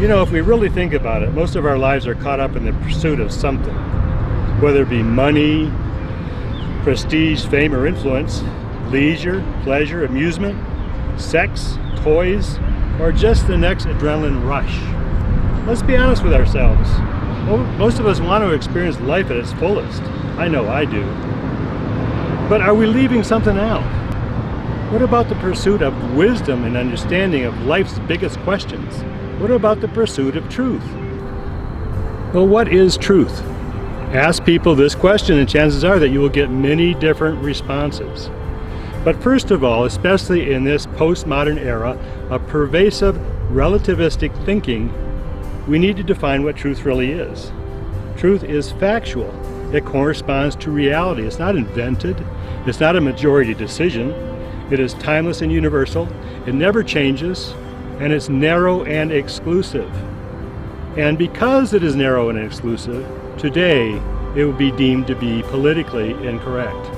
You know, if we really think about it, most of our lives are caught up in the pursuit of something, whether it be money, prestige, fame, or influence, leisure, pleasure, amusement, sex, toys, or just the next adrenaline rush. Let's be honest with ourselves. Most of us want to experience life at its fullest. I know I do. But are we leaving something out? What about the pursuit of wisdom and understanding of life's biggest questions? What about the pursuit of truth? Well, what is truth? Ask people this question and chances are that you will get many different responses. But first of all, especially in this postmodern era of pervasive relativistic thinking, we need to define what truth really is. Truth is factual. It corresponds to reality. It's not invented. It's not a majority decision. It is timeless and universal. It never changes, and it's narrow and exclusive. And because it is narrow and exclusive, today it will be deemed to be politically incorrect.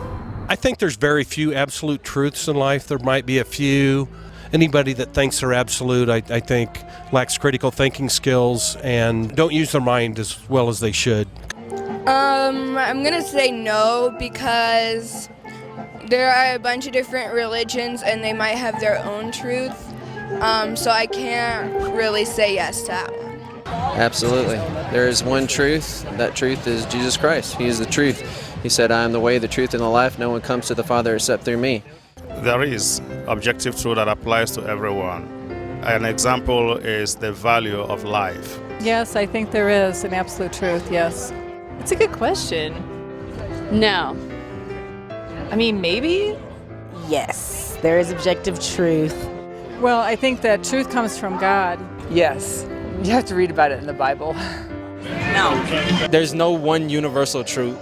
I think there's very few absolute truths in life. There might be a few. Anybody that thinks they're absolute, I think, lacks critical thinking skills and don't use their mind as well as they should. I'm going to say no, because there are a bunch of different religions and they might have their own truth. So I can't really say yes to that one. Absolutely. There is one truth. That truth is Jesus Christ. He is the truth. He said, I am the way, the truth, and the life. No one comes to the Father except through me. There is objective truth that applies to everyone. An example is the value of life. Yes, I think there is an absolute truth, yes. It's a good question. No. I mean, maybe? Yes, there is objective truth. Well, I think that truth comes from God. Yes. You have to read about it in the Bible. No. There's no one universal truth.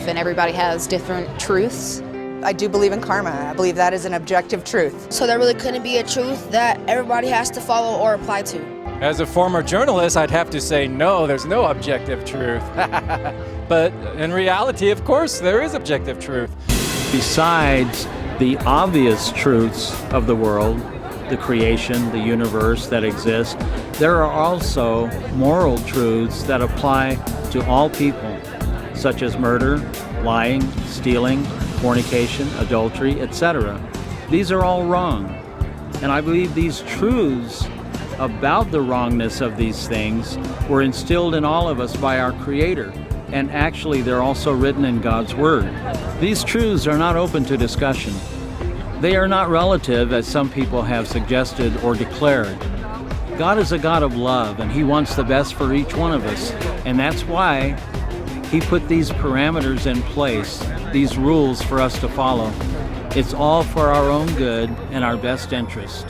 And everybody has different truths. I do believe in karma. I believe that is an objective truth. So there really couldn't be a truth that everybody has to follow or apply to. As a former journalist, I'd have to say no, there's no objective truth. But in reality, of course, there is objective truth. Besides the obvious truths of the world, the creation, the universe that exists, there are also moral truths that apply to all people, such as murder, lying, stealing, fornication, adultery, etc. These are all wrong. And I believe these truths about the wrongness of these things were instilled in all of us by our Creator. And actually, they're also written in God's Word. These truths are not open to discussion. They are not relative, as some people have suggested or declared. God is a God of love, and He wants the best for each one of us. And that's why He put these parameters in place, these rules for us to follow. It's all for our own good and our best interest.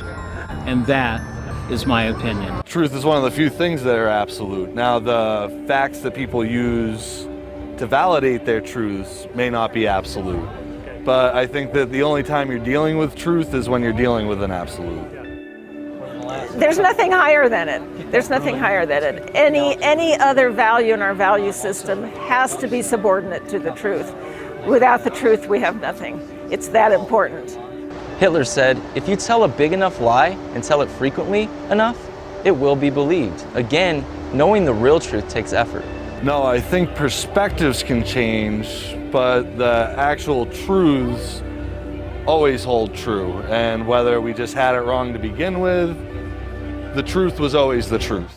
And that is my opinion. Truth is one of the few things that are absolute. Now, the facts that people use to validate their truths may not be absolute. But I think that the only time you're dealing with truth is when you're dealing with an absolute. There's nothing higher than it. There's nothing higher than it. Any other value in our value system has to be subordinate to the truth. Without the truth, we have nothing. It's that important. Hitler said, if you tell a big enough lie and tell it frequently enough, it will be believed. Again, knowing the real truth takes effort. No, I think perspectives can change, but the actual truths always hold true. And whether we just had it wrong to begin with, the truth was always the truth.